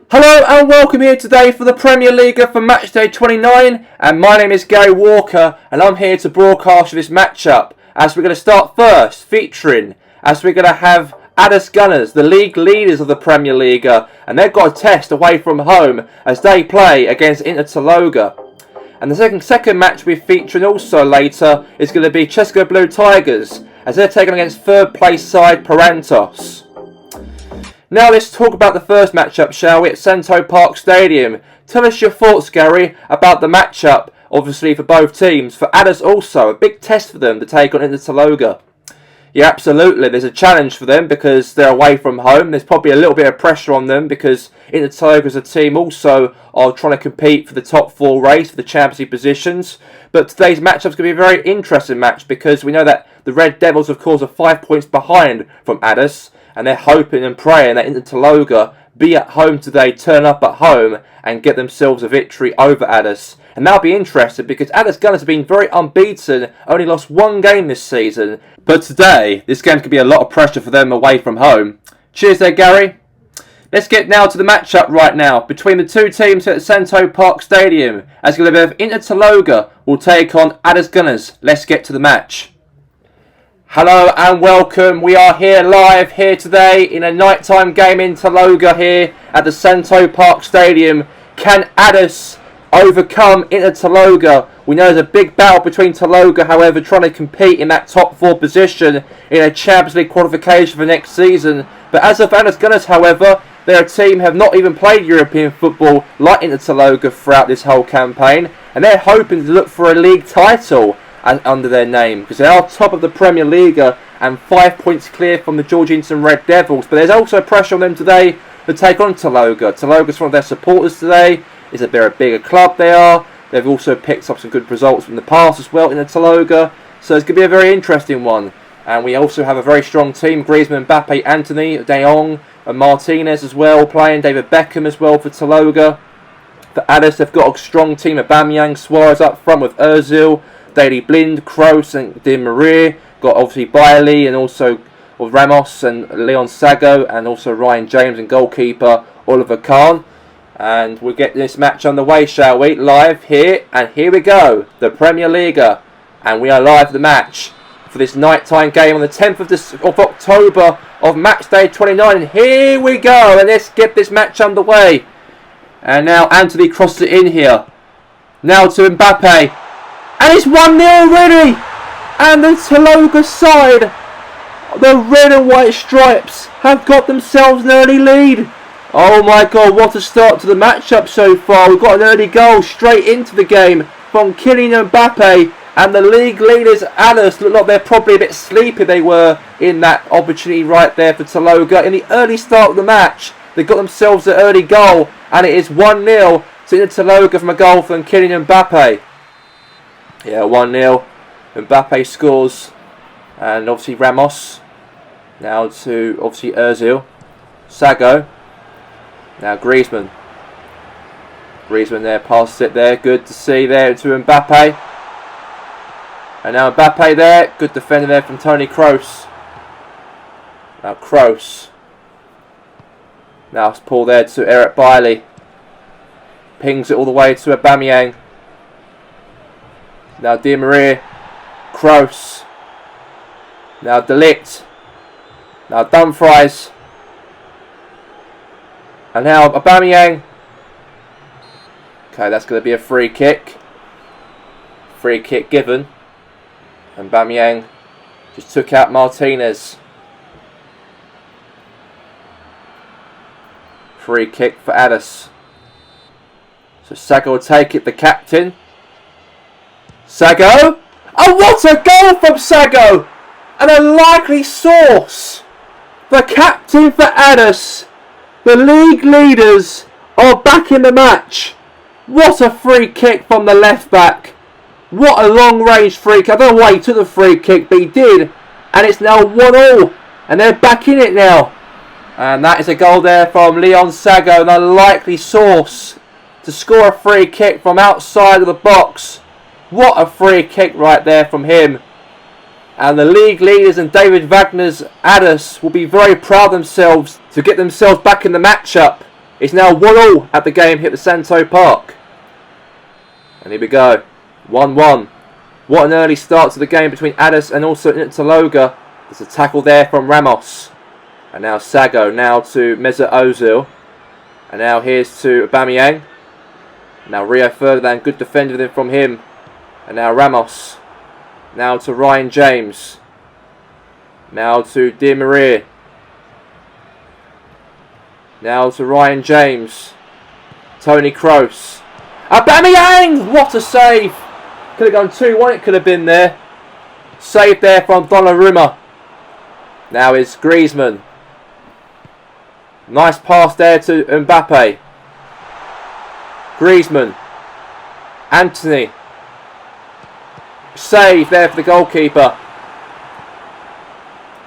Hello and welcome here today for the PremierLiga for Matchday 29, and my name is Gary Walker and I'm here to broadcast this matchup as we're going to start first featuring as we're going to have Addis Gunners, the league leaders of the PremierLiga, and they've got a test away from home as they play against Inter Taloga. And the second match we're featuring also later is going to be Chesco Blue Tigers as they're taking against third place side Parantos. Now let's talk about the first matchup, shall we, at Cento Park Stadium. Tell us your thoughts, Gary, about the matchup, obviously for both teams. For Addis also, a big test for them to take on Inter Taloga. Yeah, absolutely, there's a challenge for them because they're away from home. There's probably a little bit of pressure on them because Inter Taloga as a team also are trying to compete for the top four race for the Champions League positions. But today's matchup is going to be a very interesting match because we know that the Red Devils, of course, are 5 points behind from Addis. And they're hoping and praying that Inter Taloga be at home today, turn up at home and get themselves a victory over Addis. And that'll be interesting because Addis Gunners have been very unbeaten, only lost one game this season. But today, this game could be a lot of pressure for them away from home. Cheers there, Gary. Let's get now to the matchup right now between the two teams at Cento Park Stadium. As going to be Inter Taloga will take on Addis Gunners. Let's get to the match. Hello and welcome. We are here live here today in a nighttime game in Taloga here at the Cento Park Stadium. Can Addis overcome Inter Taloga? We know there's a big battle between Taloga, however, trying to compete in that top four position in a Champions League qualification for next season. But as of Addis Gunners, however, their team have not even played European football like Inter Taloga throughout this whole campaign, and they're hoping to look for a league title under their name because they are top of the PremierLiga and 5 points clear from the Georgian Red Devils. But there's also pressure on them today to take on Taloga. Taloga's one of their supporters today. They're a bigger club they are. They've also picked up some good results from the past as well in the Taloga. So it's going to be a very interesting one. And we also have a very strong team. Griezmann, Mbappe, Anthony, De Jong and Martinez as well playing. David Beckham as well for Taloga. For Addis, they've got a strong team of Aubameyang, Suarez up front with Ozil, Daley Blind, Kroos and Di Maria. Got obviously Bailey and also Ramos and Leon Sago and also Ryan James and goalkeeper Oliver Kahn. And we'll get this match underway, shall we? Live here, and here we go. The PremierLiga. And we are live for the match for this nighttime game on the 10th of October of Matchday 29. And here we go. And let's get this match underway. And now Anthony crosses it in here. Now to Mbappe. And it's 1-0 already! And the Taloga side, the red and white stripes, have got themselves an early lead. Oh my god, what a start to the matchup so far. We've got an early goal straight into the game from Kylian Mbappe. And the league leaders, Addis, look like they're probably a bit sleepy they were in that opportunity right there for Taloga. In the early start of the match, they got themselves an early goal. And it is 1-0 to Inter Taloga from a goal from Kylian Mbappe. Yeah, 1-0. Mbappe scores. And obviously Ramos. Now to obviously Ozil. Sago. Now Griezmann. Griezmann there, passes it there. Good to see there to Mbappe. And now Mbappe there. Good defender there from Toni Kroos. Now Kroos. Now it's pulled there to Eric Bailly. Pings it all the way to Aubameyang. Now Di Maria, Kroos, now De Ligt, now Dumfries, and now Aubameyang. Okay, that's going to be a free kick. Free kick given. And Aubameyang just took out Martinez. Free kick for Addis. So Sago will take it, the captain. Sago! Oh, what a goal from Sago! And a likely source! The captain for Addis. The league leaders are back in the match. What a free kick from the left back. What a long range free kick. I don't know why he took the free kick, but he did. And it's now 1-1. And they're back in it now. And that is a goal there from Leon Sago. And a likely source to score a free kick from outside of the box. What a free kick right there from him. And the league leaders and David Wagner's Addis will be very proud of themselves to get themselves back in the matchup It's now 1-1 at the game hit the Santo Park. And here we go. 1-1. What an early start to the game between Addis and also Taloga. There's a tackle there from Ramos. And now Sago. Now to Mesut Ozil. And now here's to Aubameyang. Now Rio Ferdinand. Good defending from him. And now Ramos. Now to Ryan James. Now to Di Maria. Now to Ryan James. Tony Kroos. Aubameyang! What a save! Could have gone 2-1. It could have been there. Save there from Donnarumma. Now is Griezmann. Nice pass there to Mbappe. Griezmann. Anthony. Save there for the goalkeeper.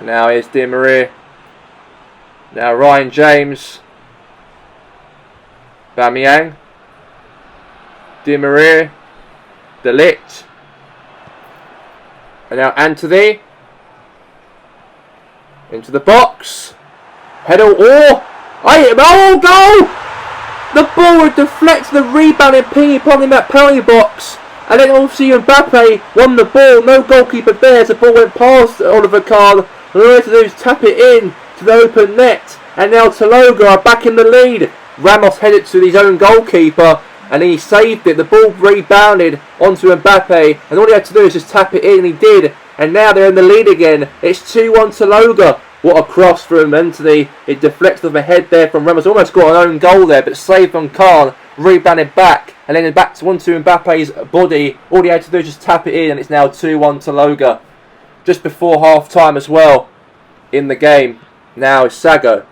Now is Di Maria. Now Ryan James. Aubameyang. Di Maria. De Ligt. And now Anthony. Into the box. Header. Oh! I hit him. Oh, goal! The ball would deflect the rebounding ping-pong in that penalty box. And then obviously Mbappe won the ball. No goalkeeper there. The ball went past Oliver Kahn. And all they had to do is tap it in to the open net. And now Taloga are back in the lead. Ramos headed to his own goalkeeper. And he saved it. The ball rebounded onto Mbappe. And all he had to do is just tap it in. And he did. And now they're in the lead again. It's 2-1 Taloga. What a cross from Anthony. It deflected off a head there from Ramos. Almost got an own goal there. But saved on Khan. Rebounded back. And then back to onto Mbappe's body. All he had to do is just tap it in. And it's now 2-1 Taloga. Just before half time as well. In the game. Now is Sago.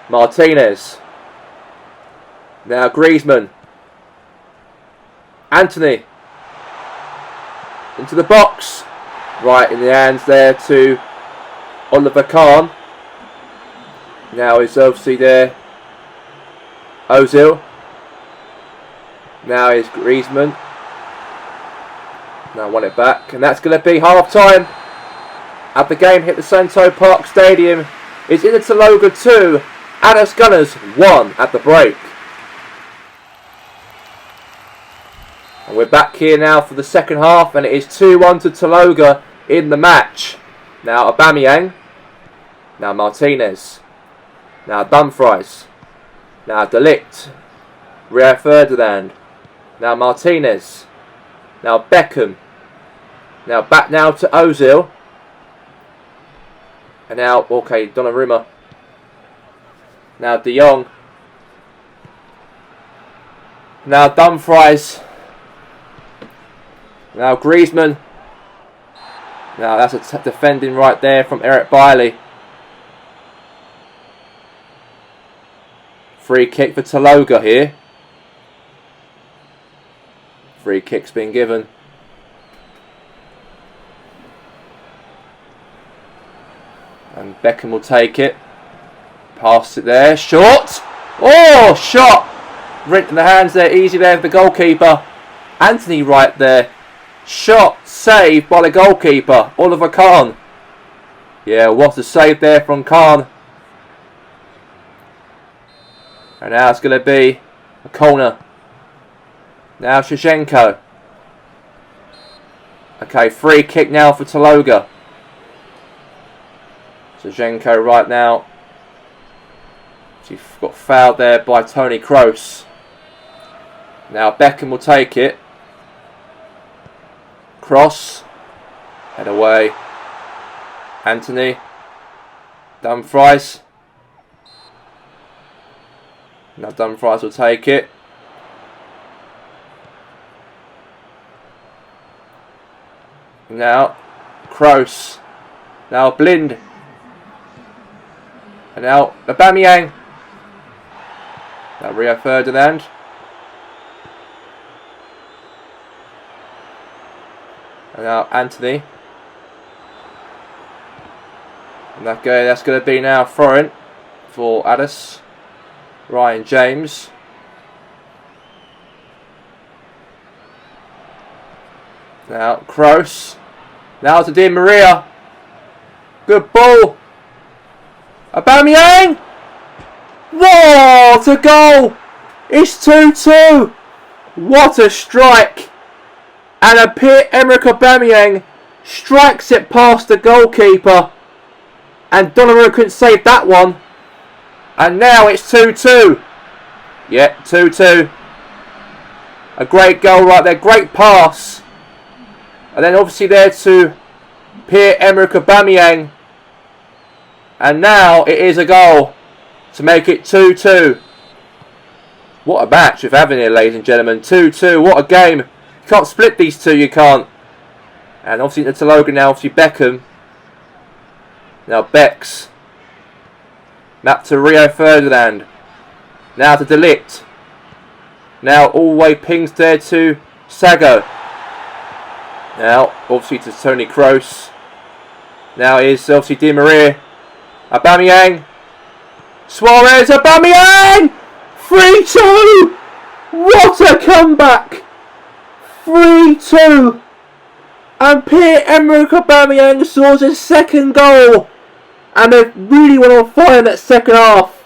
Martinez. Now Griezmann. Anthony. Into the box. Right in the hands there to Oliver Kahn. Now is obviously there Ozil. Now is Griezmann. Now won it back. And that's going to be half time. At the game hit the Santo Park Stadium. It's in the Taloga 2. Addis Gunners 1 at the break. And we're back here now for the second half, and it is 2-1 to Taloga in the match. Now Aubameyang. Now Martinez. Now Dumfries. Now De Ligt. Rio Ferdinand. Now Martinez. Now Beckham. Now back now to Ozil. And now, okay, Donnarumma. Now De Jong. Now Dumfries. Now Griezmann. Now that's a defending right there from Eric Bailly. Free kick for Taloga here. Free kick's been given. And Beckham will take it. Pass it there. Short. Oh, shot. Rent in the hands there. Easy there for the goalkeeper. Anthony right there. Shot. Saved by the goalkeeper. Oliver Kahn. Yeah, what a save there from Kahn. And now it's going to be a corner. Now Shevchenko. Okay, free kick now for Taloga. Shevchenko right now. He got fouled there by Tony Kroos. Now Beckham will take it. Cross. Head away. Anthony. Dumfries. Now Dumfries will take it. Now Kroos. Now Blind. And now Aubameyang. Now Rio Ferdinand. And now Anthony. And that's going to be now throw-in for Addis. Ryan James. Now Kroos. Now to Di Maria. Good ball. Aubameyang. What a goal! It's 2-2. What a strike! And a Pierre-Emerick Aubameyang strikes it past the goalkeeper. And Donnarumma couldn't save that one. And now it's 2-2. Yeah, 2-2. A great goal right there. Great pass. And then obviously there to Pierre-Emerick Aubameyang. And now it is a goal to make it 2-2. What a match we've having here, ladies and gentlemen. 2-2. What a game. You can't split these two. You can't. And obviously into Logan now. Obviously Beckham. Now Bex. Map to Rio Ferdinand. Now to De Ligt. Now all the way pings there to Sago. Now obviously to Toni Kroos. Now is obviously Di Maria. Aubameyang. Suarez. Aubameyang! 3-2! What a comeback! 3-2! And Pierre-Emerick Aubameyang scores his second goal. And they really went on fire in that second half.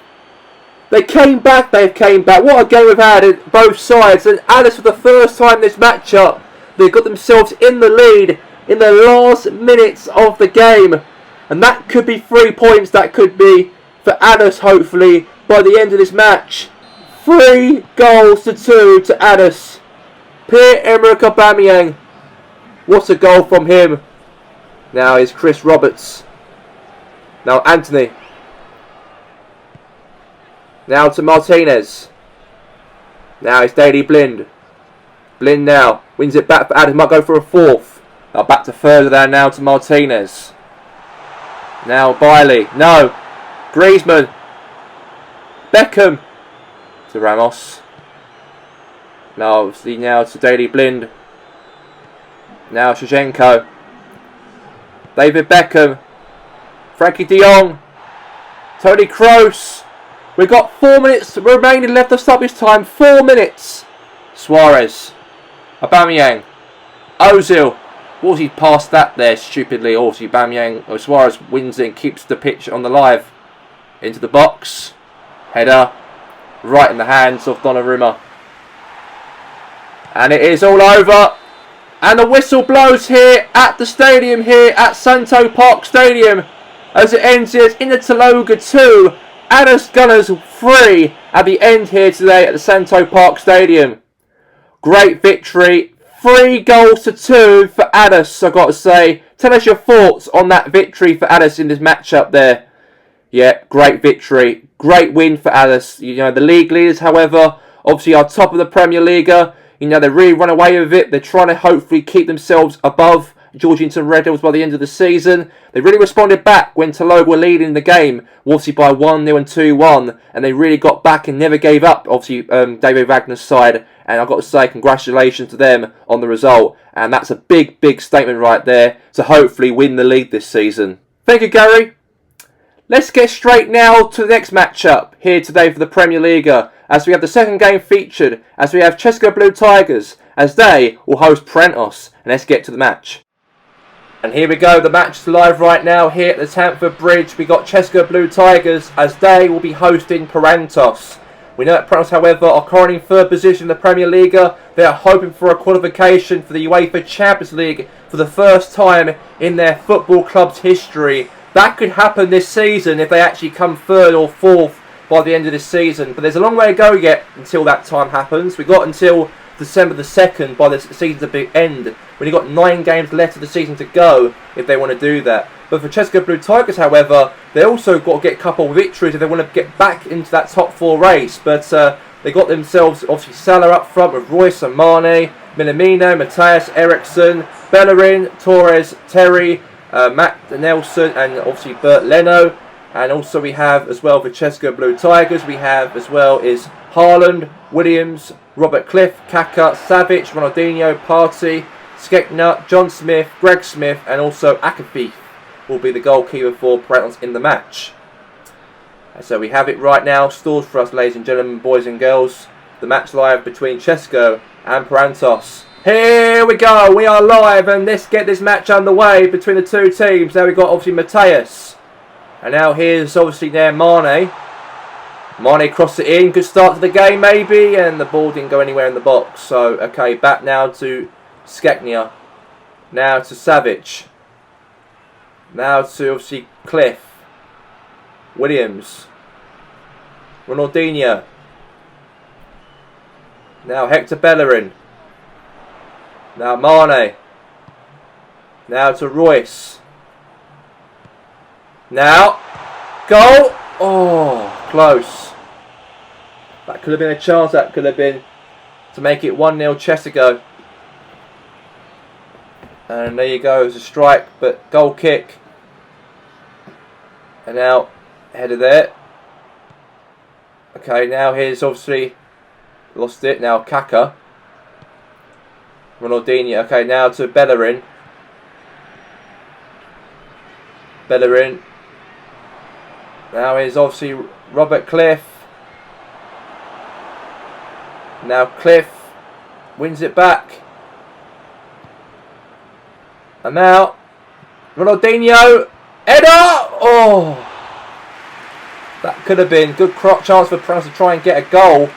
They came back, What a game we've had in both sides. And Alice, for the first time in this matchup, they got themselves in the lead in the last minutes of the game. And that could be 3 points. That could be for Alice, hopefully, by the end of this match. 3-2 to Alice. Pierre-Emerick Aubameyang. What a goal from him. Now is Chris Roberts. Now Anthony. Now to Martinez. Now it's Daley Blind. Blind now. Wins it back for Adam. Might go for a fourth. Now back to Ferdinand now to Martinez. Now Bailey. No. Griezmann. Beckham. To Ramos. Now obviously now to Daley Blind. Now Shevchenko. David Beckham. Frankie de Jong. Toni Kroos. We've got 4 minutes remaining left of stoppage time. 4 minutes. Suarez. Aubameyang. Ozil. What was he past that there stupidly? Also Aubameyang. Suarez wins it and keeps the pitch on the live. Into the box. Header. Right in the hands of Donnarumma. And it is all over. And the whistle blows here at the stadium here at Santo Park Stadium. As it ends here, it's Inter-Loga 2, Addis Gunners 3 at the end here today at the Santo Park Stadium. Great victory. 3-2 for Addis, I've got to say. Tell us your thoughts on that victory for Addis in this matchup there. Yeah, great victory. Great win for Addis. You know, the league leaders, however, obviously are top of the PremierLiga. You know, they really run away with it. They're trying to hopefully keep themselves above Georgington Red Devils by the end of the season. They really responded back when Tologa were leading the game, obviously by 1-0 and 2-1, and they really got back and never gave up, obviously, David Wagner's side, and I've got to say congratulations to them on the result, and that's a big, big statement right there to hopefully win the league this season. Thank you, Gary. Let's get straight now to the next matchup here today for the PremierLiga, as we have the second game featured, as we have České Blue Tigers, as they will host Prentos, and let's get to the match. And here we go, the match is live right now here at the Stamford Bridge. We got České Blue Tigers as they will be hosting Prentos. We know that Prentos, however, are currently in third position in the PremierLiga. They are hoping for a qualification for the UEFA Champions League for the first time in their football club's history. That could happen this season if they actually come third or fourth by the end of this season. But there's a long way to go yet until that time happens. We've got until December the 2nd by the season's big end. When you've got 9 games left of the season to go if they want to do that. But for České Blue Tigers, however, they also got to get a couple of victories if they want to get back into that top 4 race. But they got themselves, obviously, Salah up front with Royce and Mane, Minamino, Matthias, Eriksson, Bellerin, Torres, Terry, Matt Nelson, and obviously Bert Leno. And also we have as well for České Blue Tigers, we have as well is Haaland, Williams, Robert Cliff, Kaka, Savic, Ronaldinho, Partey, Skekna, John Smith, Greg Smith, and also Akafi will be the goalkeeper for Prentos in the match. And so we have it right now, stalled for us, ladies and gentlemen, boys and girls. The match live between České and Prentos. Here we go, we are live, and let's get this match underway between the two teams. Now we've got obviously Matthias, and now here's obviously there Mane. Mane crossed it in. Good start to the game, maybe. And the ball didn't go anywhere in the box. So, okay, back now to Skeknia. Now to Savic. Now to, obviously, Cliff. Williams. Ronaldinho. Now Hector Bellerin. Now Mane. Now to Royce. Now. Goal. Oh, close. That could have been a chance. That could have been to make it 1-0 Chesico. And there you go. It was a strike, but goal kick. And now, header there. Okay, now here's obviously lost it. Now Kaka. Ronaldinho. Okay, now to Bellerin. Bellerin. Now here's obviously Robert Cliff. Now Cliff wins it back. And now Ronaldinho. Header! Oh! That could have been good chance for France to try and get a goal.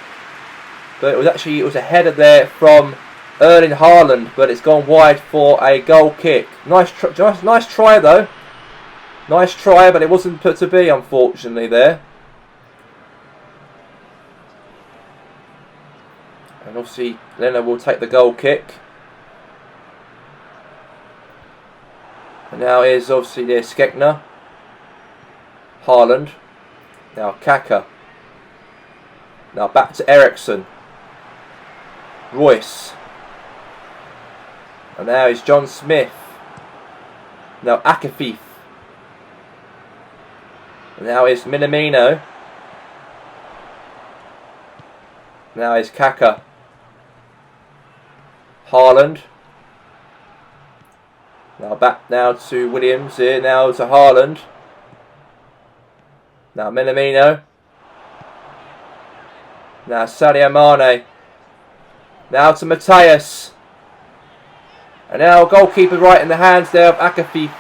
But it was a header there from Erling Haaland, but it's gone wide for a goal kick. Nice try though. Nice try, but it wasn't put to be, unfortunately, there. And obviously, Leno will take the goal kick. And now here's obviously their Skekna. Haaland. Now Kaka. Now back to Ericsson. Royce. And now is John Smith. Now Akafif. And now is Minamino. Now is Kaka. Haaland. Now back now to Williams here. Now to Haaland. Now Minamino. Now Sadio Mane. Now to Matthias. And now goalkeeper right in the hands there of Akafif.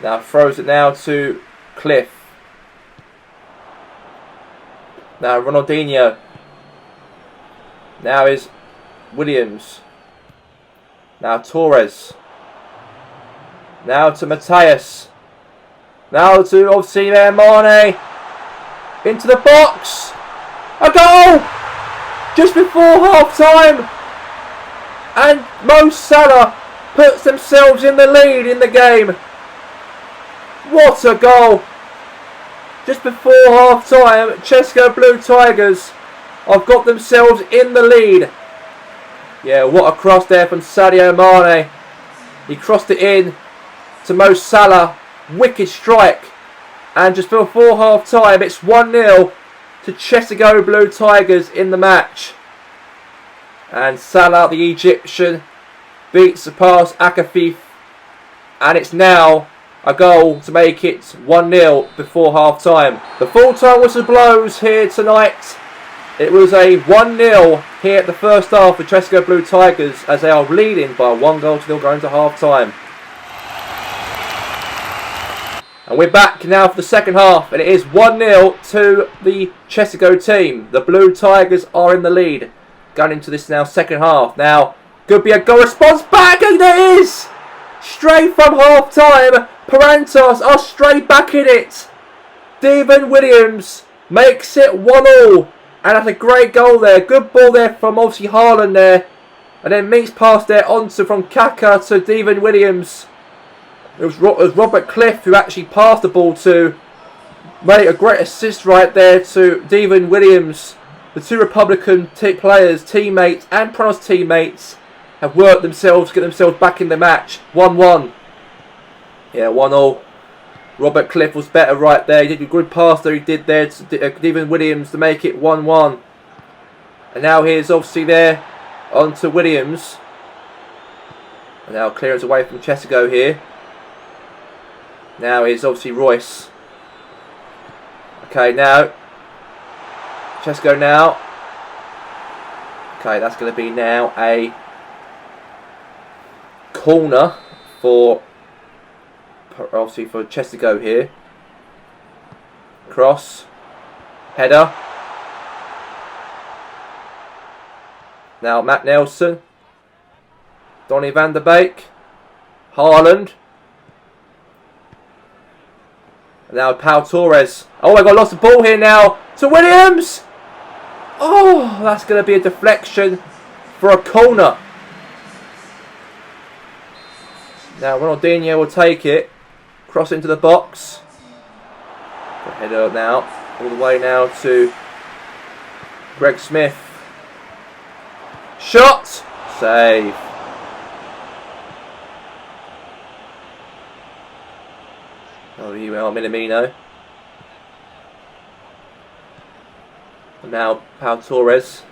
Now throws it now to Cliff. Now Ronaldinho. Now is Williams. Now Torres. Now to Matthias. Now to obviously there Mane. Into the box. A goal! Just before half time. And Mo Salah puts themselves in the lead in the game. What a goal! Just before half time, Chesco Blue Tigers have got themselves in the lead. Yeah, what a cross there from Sadio Mane. He crossed it in to Mo Salah. Wicked strike. And just before half time, it's 1-0 to Chesico Blue Tigers in the match. And Salah, the Egyptian, beats the pass Akafif. And it's now a goal to make it 1-0 before half time. The full-time whistle blows here tonight. It was a 1-0 here at the first half for Chesico Blue Tigers as they are leading by 1-0 going to half time. And we're back now for the second half, and it is 1-0 to the Chesico team. The Blue Tigers are in the lead going into this now second half. Now, could be a goal response back, and there is! Straight from half time, Parantos are straight back in it. Devon Williams makes it 1-1. And that's a great goal there. Good ball there from obviously Haaland there. And then Meeks passed there onto from Kaka to Devon Williams. It was Robert Cliff who actually passed the ball to. Made a great assist right there to Devon Williams. The two Republican players, teammates and Pranos teammates have worked themselves, get themselves back in the match. 1-1. Yeah, 1-1. Robert Cliff was better right there. He did a good pass there. He did there to Devon Williams to make it 1-1. And now here's obviously there on to Williams. And now clearance away from Chesico here. Now here's obviously Royce. Okay, now Chesico now. Okay, that's going to be now a corner for obviously for Chesico here. cross. Header. Now Matt Nelson. Donny van der Beek. Haaland. Now Pau Torres. Oh, I got lost the ball here now to Williams. Oh, that's going to be a deflection for a corner. Now Ronaldinho will take it. Cross into the box. Header now. All the way now to Greg Smith. Shot. Save. Oh, you are Minamino. And now Pau Torres.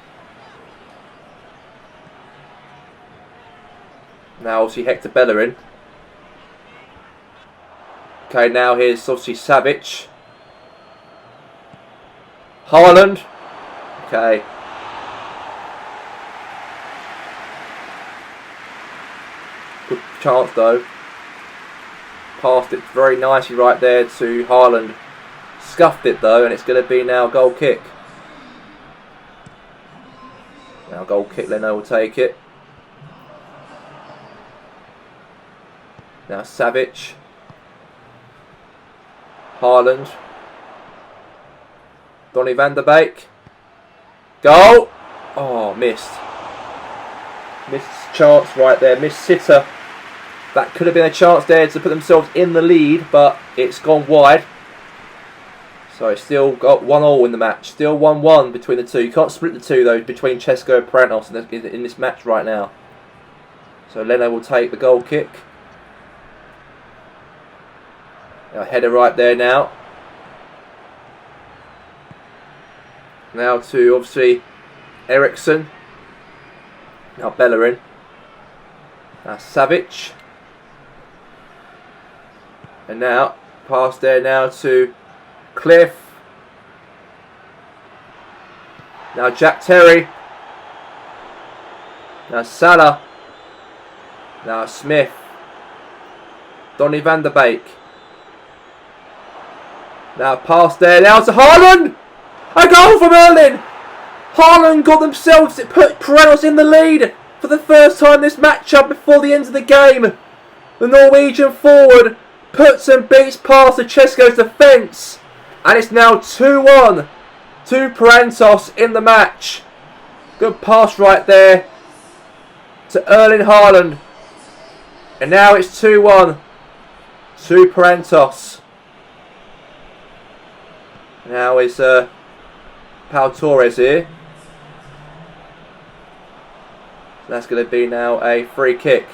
Now obviously Hector Bellerin. Okay, now here's obviously Savic. Haaland. Okay. Good chance though. Passed it very nicely right there to Haaland. Scuffed it though, and it's going to be now goal kick. Now goal kick, Leno will take it. Now Savic. Haaland. Donny van der Beek. Goal! Oh, missed. Missed chance right there. Missed sitter. That could have been a chance there to put themselves in the lead, but it's gone wide. So it's still got 1-1 in the match. Still 1-1 between the two. You can't split the two though between Česko and Pranos in this match right now. So Leno will take the goal kick. A header right there now. Now to obviously Eriksson. Now Bellerin. Now Savic. And now pass there now to Cliff. Now Jack Terry. Now Salah. Now Smith. Donny van der Beek. Now pass there now to Haaland. A goal from Erling. Haaland got themselves, it put Pranos in the lead for the first time this matchup before the end of the game. The Norwegian forward puts and beats past the Česko's defence. And it's now 2-1 to Pranos in the match. Good pass right there to Erling Haaland. And now it's 2-1 to Pranos. Now is Pau Torres here. That's going to be now a free kick.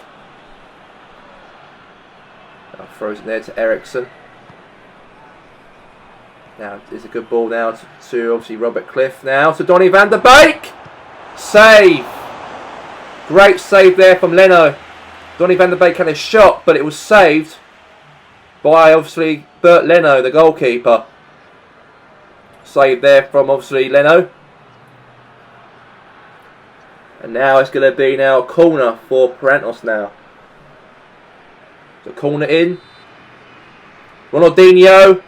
Now throws it there to Eriksson. Now it's a good ball now to obviously Robert Cliff. Now to Donny van der Beek. Save. Great save there from Leno. Donny van der Beek had a shot, but it was saved by obviously Bert Leno, the goalkeeper. Save there from obviously Leno. And now it's going to be now a corner for Pranos now. So corner in. Ronaldinho.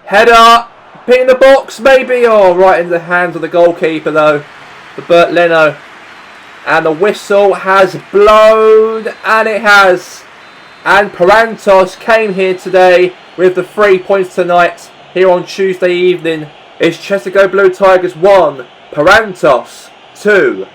Header. Pin in the box maybe. Oh, right in the hands of the goalkeeper though. For Bert Leno. And the whistle has blown. And it has. And Pranos came here today with the 3 points tonight. Here on Tuesday evening, it's Česko Blue Tigers 1, Pranos 2.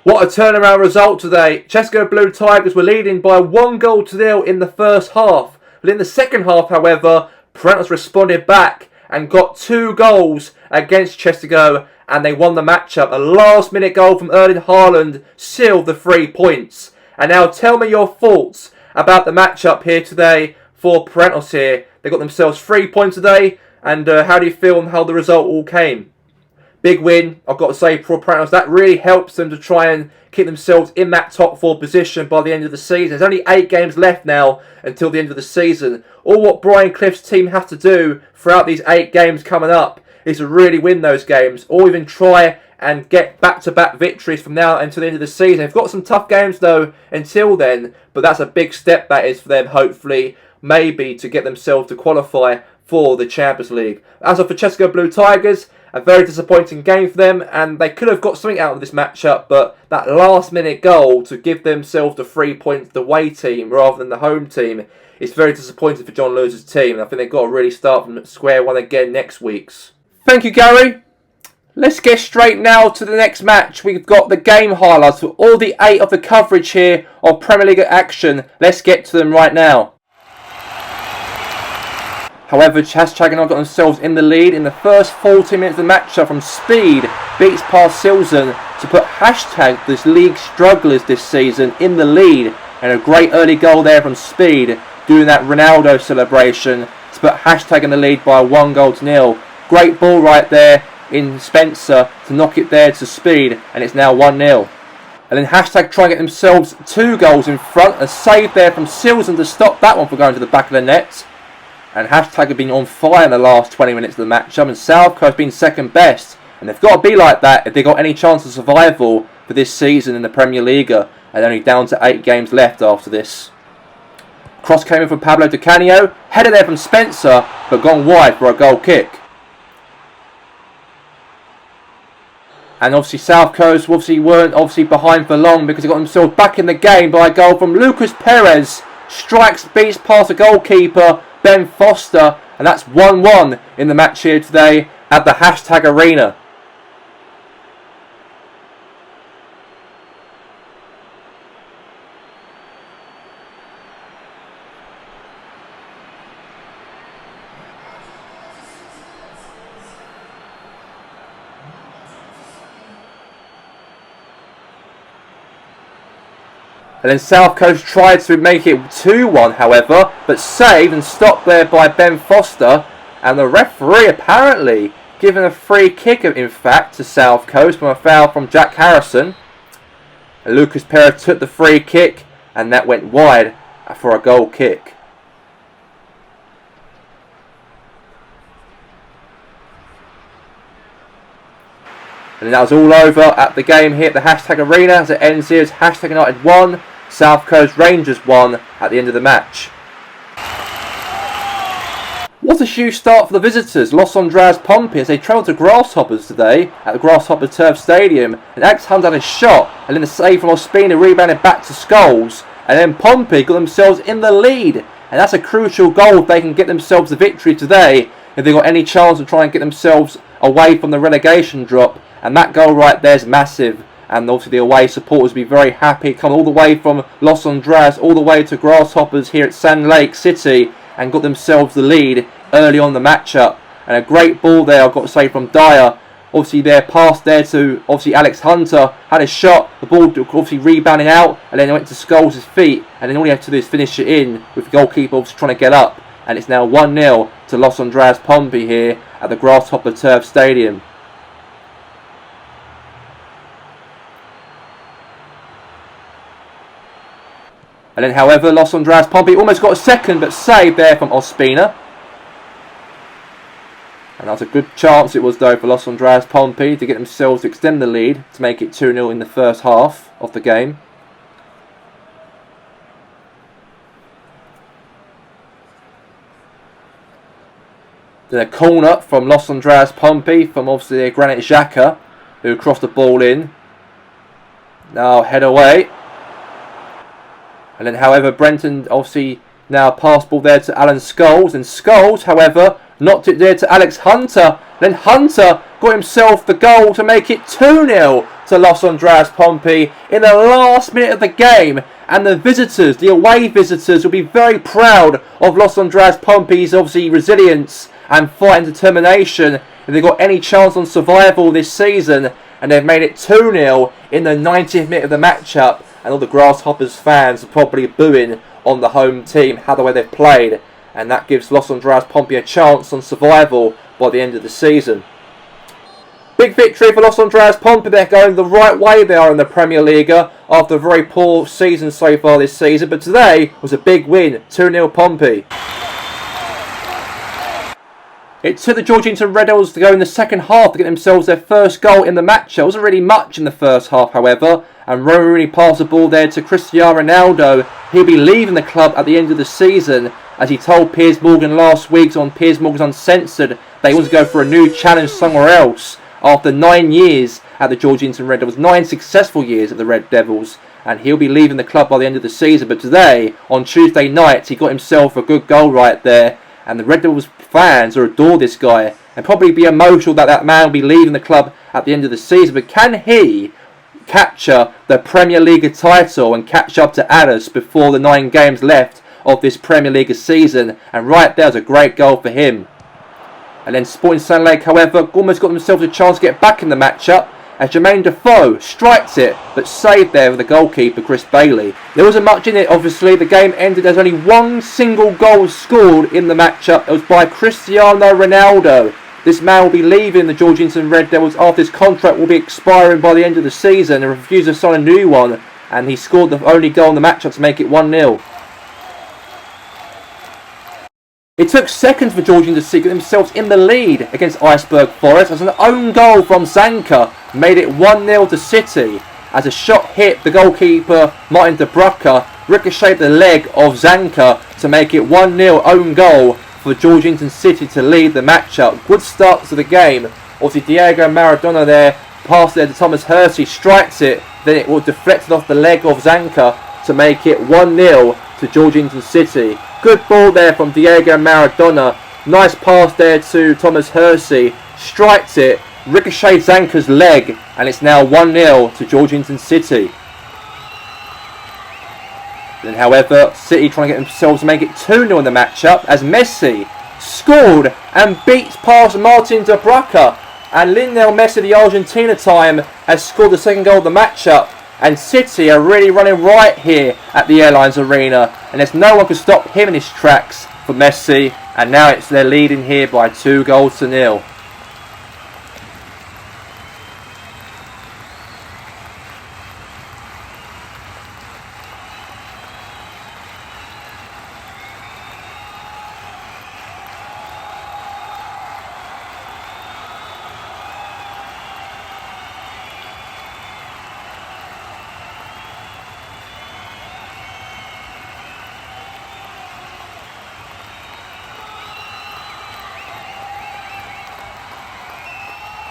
What a turnaround result today. Česko Blue Tigers were leading by 1-0 in the first half. But in the second half, however, Pranos responded back and got 2 goals against Česko, and they won the matchup. A last-minute goal from Erling Haaland sealed the 3 points. And now tell me your thoughts about the matchup here today for Pranos here. They got themselves 3 points today, and how do you feel on how the result all came? Big win, I've got to say, for Pranos. That really helps them to try and keep themselves in that top 4 position by the end of the season. There's only 8 games left now until the end of the season. All what Brian Clough's team have to do throughout these 8 games coming up is to really win those games, or even try and get back-to-back victories from now until the end of the season. They've got some tough games though until then, but that's a big step that is for them, hopefully. maybe to get themselves to qualify for the Champions League. As for Francesco Blue Tigers, a very disappointing game for them, and they could have got something out of this matchup, but that last-minute goal to give themselves the 3 points, the away team rather than the home team, is very disappointing for John Lewis's team. I think they've got to really start from square one again next week's. Thank you, Gary. Let's get straight now to the next match. We've got the game highlights for all the 8 of the coverage here of Premier League action. Let's get to them right now. However, Hashtag got themselves in the lead in the first 40 minutes of the matchup from Speed. Beats past Silson to put Hashtag, this league strugglers this season, in the lead. And a great early goal there from Speed, doing that Ronaldo celebration to put Hashtag in the lead by 1-0. Great ball right there in Spencer to knock it there to Speed, and it's now 1-0. And then Hashtag try and get themselves 2 goals in front. A save there from Silson to stop that one from going to the back of the net. And Hashtag have been on fire in the last 20 minutes of the matchup, and South Coast been second best. And they've got to be like that if they've got any chance of survival for this season in the PremierLiga. And only down to 8 games left after this. Cross came in from Pablo Di Canio. Headed there from Spencer, but gone wide for a goal kick. And obviously South Coast weren't behind for long, because they got themselves back in the game by a goal from Lucas Perez. Strikes, beats past the goalkeeper, Ben Foster, and that's 1-1 in the match here today at the Hashtag Arena. And then South Coast tried to make it 2-1, however, but saved and stopped there by Ben Foster. And the referee apparently given a free kick, in fact, to South Coast from a foul from Jack Harrison. And Lucas Perez took the free kick, and that went wide for a goal kick. And that was all over at the game here at the Hashtag Arena as it ends here as Hashtag United 1, South Coast Rangers 1 at the end of the match. What a huge start for the visitors. Los Andreas Pompey as they travelled to Grasshoppers today at the Grasshopper Turf Stadium. And Alex Hunt had a shot, and then a save from Ospina rebounded back to Scholes. And then Pompey got themselves in the lead. And that's a crucial goal if they can get themselves a victory today, if they've got any chance of trying to get themselves away from the relegation drop. And that goal right there is massive. And obviously the away supporters will be very happy. Come all the way from Los Andreas all the way to Grasshoppers here at Sand Lake City and got themselves the lead early on the matchup. And a great ball there, I've got to say, from Dyer. Obviously their pass there to obviously Alex Hunter, had a shot, the ball obviously rebounding out, and then it went to Scholes' feet, and then all he had to do is finish it in with the goalkeeper obviously trying to get up. And it's now 1-0 to Los Andreas Pompey here at the Grasshopper Turf Stadium. And then, however, Los Andreas Pompey almost got a second, but saved there from Ospina. And that was a good chance it was, though, for Los Andreas Pompey to get themselves to extend the lead to make it 2-0 in the first half of the game. Then a corner from Los Andreas Pompey from obviously Granit Xhaka, who crossed the ball in. Now head away. And then, however, Brenton obviously now passed ball there to Alan Scholes. And Scholes, however, knocked it there to Alex Hunter. Then Hunter got himself the goal to make it 2-0 to Los Andreas Pompey in the last minute of the game. And the visitors, the away visitors, will be very proud of Los Andreas Pompey's obviously resilience and fight and determination if they've got any chance on survival this season. And they've made it 2-0 in the 90th minute of the matchup. And all the Grasshoppers fans are probably booing on the home team, how the way they've played. And that gives Los Andreas Pompey a chance on survival by the end of the season. Big victory for Los Andreas Pompey. They're going the right way they are in the PremierLiga after a very poor season so far this season. But today was a big win, 2-0 Pompey. It took the Georgington Red Devils to go in the second half to get themselves their first goal in the match. There wasn't really much in the first half, however. And Rooney passed the ball there to Cristiano Ronaldo. He'll be leaving the club at the end of the season as he told Piers Morgan last week on Piers Morgan's Uncensored that he wants to go for a new challenge somewhere else after 9 years at the Georgetown Red Devils, 9 successful years at the Red Devils, and he'll be leaving the club by the end of the season. But today, on Tuesday night, he got himself a good goal right there, and the Red Devils fans adore this guy and probably be emotional that that man will be leaving the club at the end of the season. But can he capture the PremierLiga title and catch up to Addis before the 9 games left of this PremierLiga season? And right there was a great goal for him. And then Sporting Sun Lake, however, almost got themselves a chance to get back in the matchup as Jermaine Defoe strikes it, but saved there with the goalkeeper Chris Bailey. There wasn't much in it, obviously. The game ended as only one single goal scored in the matchup. It was by Cristiano Ronaldo. This man will be leaving the Georgetown Red Devils after his contract will be expiring by the end of the season and refused to sign a new one. And he scored the only goal in the matchup to make it 1-0. It took seconds for Georgetown to get themselves in the lead against Iceberg Forest as an own goal from Zanka made it 1-0 to City as a shot hit the goalkeeper Martin De Brucker, ricocheted the leg of Zanka to make it 1-0 own goal for Georgetown City to lead the matchup. Good start to the game. Obviously Diego Maradona there, passed there to Thomas Hersey, strikes it, then it was deflected off the leg of Zanka to make it 1-0 to Georgetown City. Good ball there from Diego Maradona. Nice pass there to Thomas Hersey. Strikes it, ricochets Zanka's leg, and it's now 1-0 to Georgetown City. Then, however, City trying to get themselves to make it 2-0 in the matchup as Messi scored and beats past Martin De Brucker. And Lionel Messi, the Argentina time, has scored the second goal of the matchup. And City are really running right here at the Airlines Arena. And there's no one can stop him in his tracks for Messi. And now they're leading here by 2-0.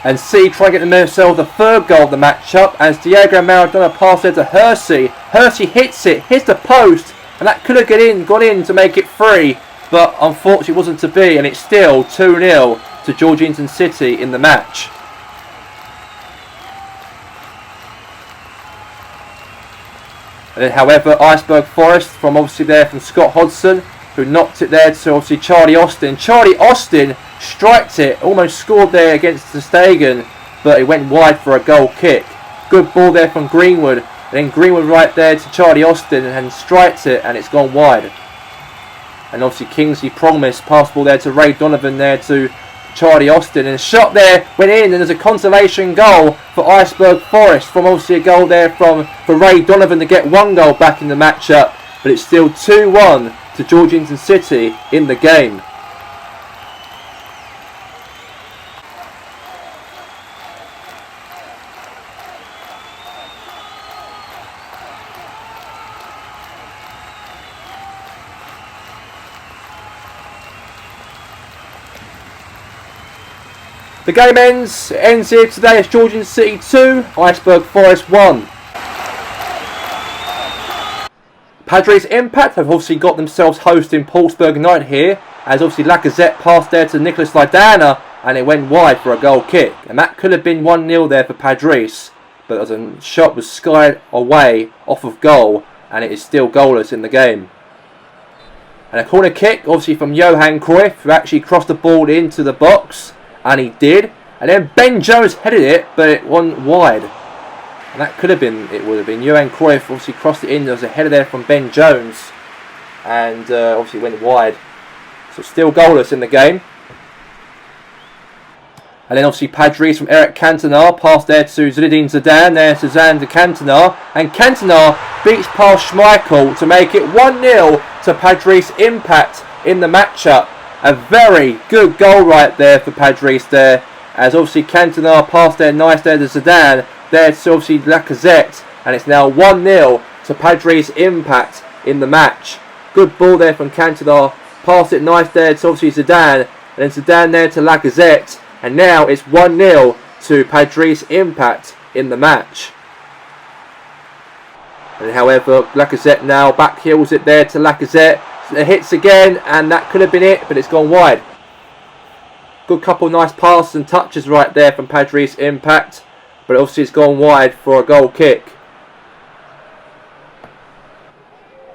And City try to get themselves the third goal of the matchup as Diego Maradona passes it to Hersey. Hersey hits it, hits the post, and that could have gone in to make it 3, but unfortunately it wasn't to be, and it's still 2-0 to Georgetown City in the match. And then, however, Iceberg Forest from Scott Hodgson, who knocked it there to obviously Charlie Austin. Charlie Austin striked it, almost scored there against the Stegen, but it went wide for a goal kick. Good ball there from Greenwood, and then Greenwood right there to Charlie Austin and strikes it, and it's gone wide. And obviously Kingsley Promise, pass ball there to Ray Donovan there to Charlie Austin, and a shot there went in, and there's a consolation goal for Iceberg Forest from obviously a goal there for Ray Donovan to get 1 goal back in the matchup, but it's still 2-1 to Georgetown City in the game. The game ends here today as Georgetown City 2, Iceberg Forest 1. Padres Impact have obviously got themselves hosting Portsburg United here, as obviously Lacazette passed there to Nicholas Laidana and it went wide for a goal kick. And that could have been 1-0 there for Padres, but as a shot was skied away off of goal and it is still goalless in the game. And a corner kick obviously from Johan Cruyff, who actually crossed the ball into the box. And he did. And then Ben Jones headed it, but it went wide. And that could have been, it would have been. Johan Cruyff obviously crossed it in. There was a header there from Ben Jones. And obviously went wide. So still goalless in the game. And then obviously Padres from Eric Cantona. Passed there to Zinedine Zidane. There to Zan de Cantona. And Cantona beats past Schmeichel to make it 1-0 to Padres Impact in the matchup. A very good goal right there for Padres there. As obviously Cantona passed there nice there to Zidane. There to obviously Lacazette. And it's now 1-0 to Padres Impact in the match. Good ball there from Cantona Passed it nice there to obviously Zidane. And then Zidane there to Lacazette. And now it's 1-0 to Padres Impact in the match. And however, Lacazette now back heels it there to Lacazette. It hits again, and that could have been it, but it's gone wide. Good couple of nice passes and touches right there from Padres Impact. But obviously it's gone wide for a goal kick.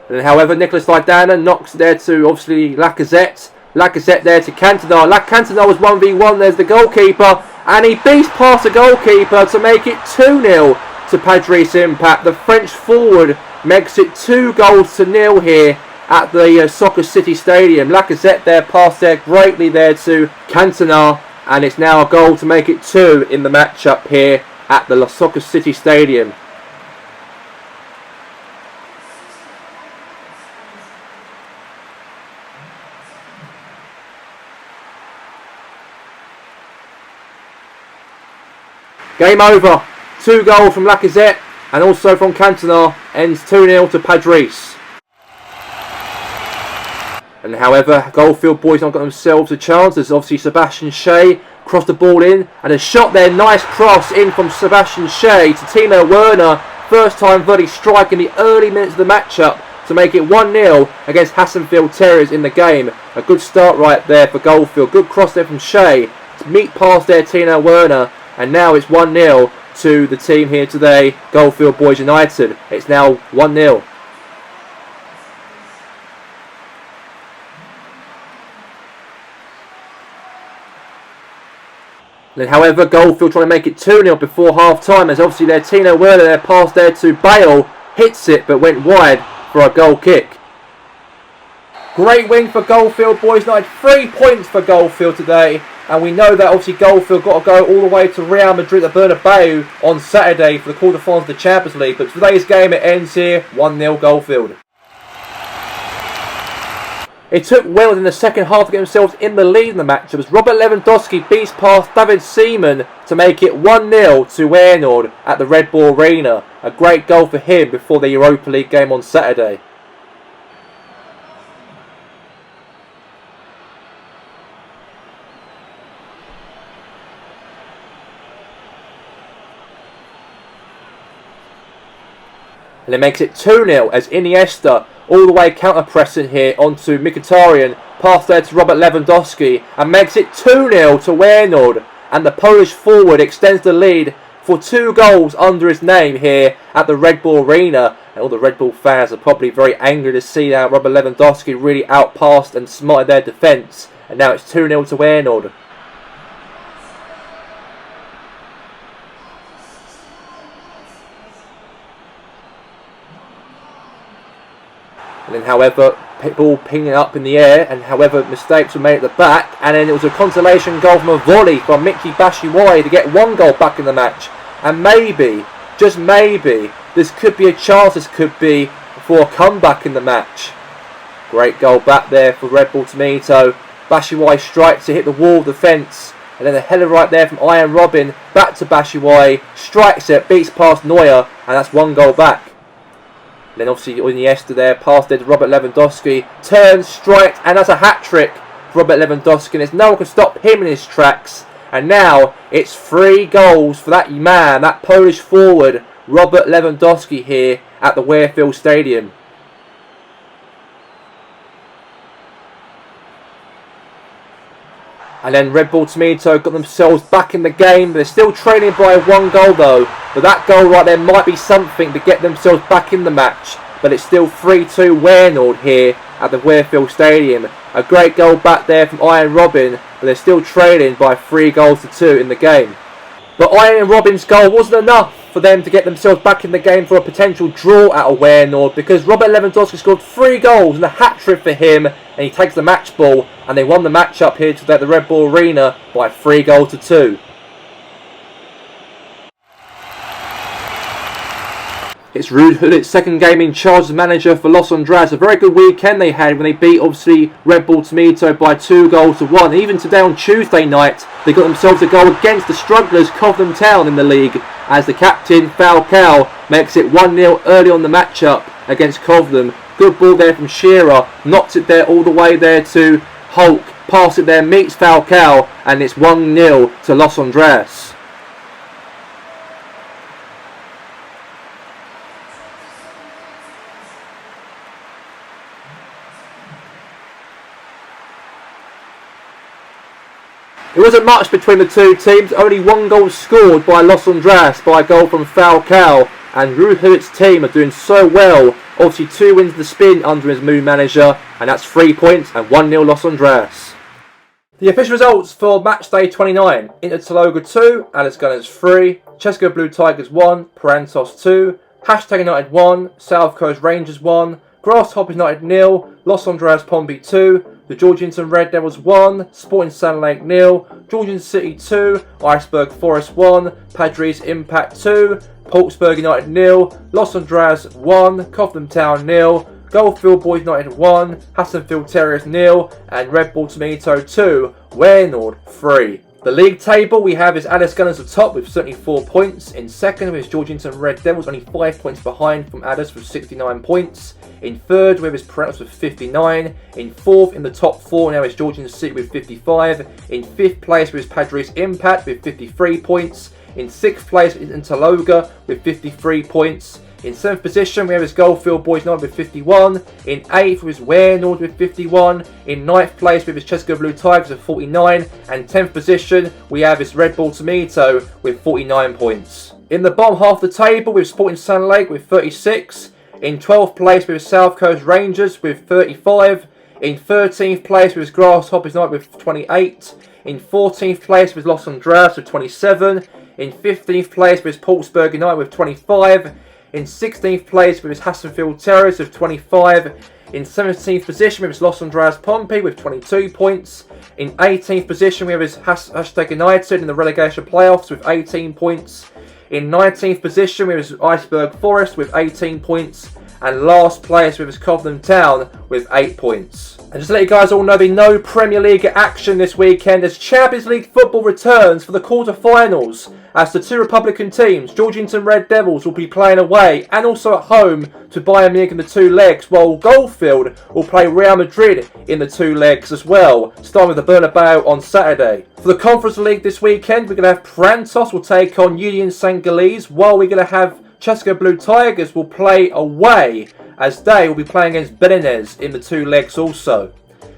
And however, Nicolas Zidane knocks it there to obviously Lacazette. Lacazette there to Cantona. Cantona was 1v1. There's the goalkeeper. And he beats past the goalkeeper to make it 2-0 to Padres Impact. The French forward makes it 2-0 here at the Soccer City Stadium. Lacazette there passed there greatly there to Cantona. And it's now a goal to make it 2 in the matchup here at the Soccer City Stadium. Game over. 2 goals from Lacazette and also from Cantona. Ends 2-0 to Padres. And however, Goldfield boys not got themselves a chance. There's obviously Sebastian Shea crossed the ball in. And a shot there, nice cross in from Sebastian Shea to Timo Werner. First time volley strike in the early minutes of the matchup to make it 1-0 against Hassenfield Terriers in the game. A good start right there for Goldfield. Good cross there from Shea. To meet past there Timo Werner. And now it's 1-0 to the team here today, Goldfield Boys United. It's now 1-0. Then, however, Goldfield trying to make it 2-0 before half-time, as obviously their Timo Werner there passed there to Bale, hits it but went wide for a goal kick. Great win for Goldfield Boys United. 3 points for Goldfield today. And we know that obviously Goldfield got to go all the way to Real Madrid at Bernabeu on Saturday for the quarterfinals of the Champions League. But today's game, it ends here 1-0 Goldfield. It took Wales in the second half to get themselves in the lead in the match. It was Robert Lewandowski beats past David Seaman to make it 1-0 to Feyenoord at the Red Bull Arena. A great goal for him before the Europa League game on Saturday. And it makes it 2-0 as Iniesta all the way counter-pressing here onto Mkhitaryan. Pass there to Robert Lewandowski and makes it 2-0 to Feyenoord. And the Polish forward extends the lead for 2 goals under his name here at the Red Bull Arena. And all the Red Bull fans are probably very angry to see how Robert Lewandowski really outpassed and smarted their defence. And now it's 2-0 to Feyenoord. And then, however, ball pinging up in the air, and however, mistakes were made at the back, and then it was a consolation goal from a volley from Michy Batshuayi to get 1 goal back in the match. And maybe, just maybe, this could be a chance, this could be for a comeback in the match. Great goal back there for Red Bull Tomato. Batshuayi strikes to hit the wall of the fence, and then a header right there from Ian Robin, back to Batshuayi, strikes it, beats past Neuer, and that's 1 goal back. Then obviously Iniesta there, passed there to Robert Lewandowski, turns, strikes, and that's a hat-trick for Robert Lewandowski. And there's no one can stop him in his tracks. And now it's 3 goals for that man, that Polish forward, Robert Lewandowski here at the Wearfield Stadium. And then Red Bull Tomato got themselves back in the game. They're still trailing by 1 goal though. But that goal right there might be something to get themselves back in the match. But it's still 3-2 Feyenoord here at the Wearfield Stadium. A great goal back there from Ian Robin. But they're still trailing by 3-2 in the game. But Ian Robin's goal wasn't enough for them to get themselves back in the game for a potential draw out of Feyenoord, because Robert Lewandowski scored 3 goals and a hat-trick for him, and he takes the match ball, and they won the match up here today at the Red Bull Arena by 3-2. It's Ruud Gullit's second game in charge as manager for Los Andrades. A very good weekend they had when they beat obviously Red Bull Tomato by 2-1. Even today on Tuesday night they got themselves a goal against the strugglers Cobham Town in the league, as the captain Falcao makes it 1-0 early on the matchup against Cobham. Good ball there from Shearer, knocked it there all the way there to Hulk, pass it there, meets Falcao, and it's 1-0 to Los Andres. It wasn't much between the two teams, only one goal scored by Los Andres by a goal from Falcao, and Ruhut's team are doing so well. Obviously 2 wins the spin under his new manager, and that's 3 points and 1-0 Los Andres. The official results for Matchday 29. Inter Taloga 2, Alice Gunners 3, Cheska Blue Tigers 1, Parantos 2, Hashtag United 1, South Coast Rangers 1, Grasshoppers United 0, Los Andres Pompey 2, the Georgington Red Devils 1, Sporting Sand Lake 0, Georgian City 2, Iceberg Forest 1, Padres Impact 2, Portsburg United 0, Los Andres 1, Cobham Town 0, Goldfield Boys United 1, Hassenfield Terriers 0, and Red Bull Tomato 2, Waynord 3. The league table we have is Alice Gunners at top with 74 points. In second is Georgington Red Devils, only 5 points behind from Alice with 69 points. In third we have Parantos with 59. In fourth in the top 4 now is Georgian City with 55. In fifth place is Padres Impact with 53 points. In sixth place is Taloga with 53 points. In 7th position we have his Goldfield Boys United with 51. In 8th was Waynord with 51. In 9th place we have his Cheska Blue Tigers with 49. And 10th position we have his Red Bull Tomato with 49 points. In the bottom half of the table we have Sporting Sand Lake with 36. In 12th place we have South Coast Rangers with 35. In 13th place we have Grasshoppers United with 28. In 14th place we have Los Andres with 27. In 15th place we have Portsburg United with 25. In 16th place with his Hassenfield Terriers with 25. In 17th position with his Los Andres Pompey with 22 points. In 18th position we have his Hashtag United in the relegation playoffs with 18 points. In 19th position with his Iceberg Forest with 18 points. And last place with his Cobham Town with 8 points. And just to let you guys all know, there'll be no Premier League action this weekend as Champions League football returns for the quarter-finals, as the 2 Republican teams, Georgington Red Devils, will be playing away and also at home to Bayern Munich in the 2 legs, while Goldfield will play Real Madrid in the 2 legs as well, starting with the Bernabeu on Saturday. For the Conference League this weekend, we're going to have Parantos will take on Union St. Galles, while we're going to have Cheska Blue Tigers will play away as they will be playing against Belenenses in the 2 legs also.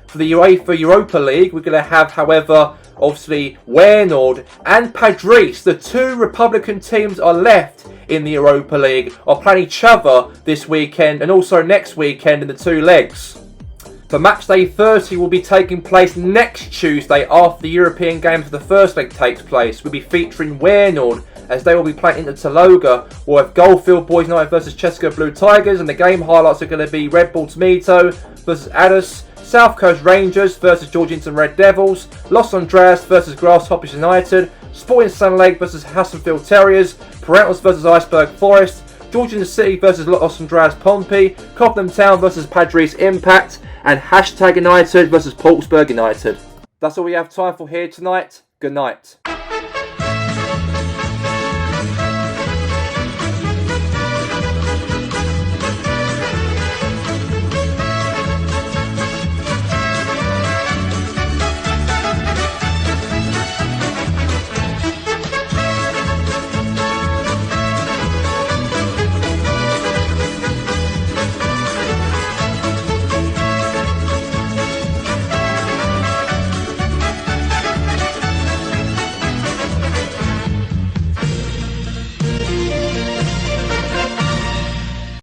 For the UEFA Europa League, we're going to have, however, obviously Waynord and Padres. The 2 Republican teams are left in the Europa League are playing each other this weekend and also next weekend in the 2 legs. For Matchday 30 will be taking place next Tuesday after the European games of the first leg takes place. We'll be featuring Waynord as they will be playing Inter Taloga. We'll have Goldfield Boys United versus Cheska Blue Tigers, and the game highlights are going to be Red Bull Tomato versus Addis, South Coast Rangers versus Georgington Red Devils, Los Andres versus Grasshoppers United, Sporting Sand Lake versus Hassenfield Terriers, Parantos versus Iceberg Forest, Georgian City versus Los Andres Pompey, Cobham Town versus Padres Impact, and Hashtag United versus Portsburg United. That's all we have time for here tonight. Good night.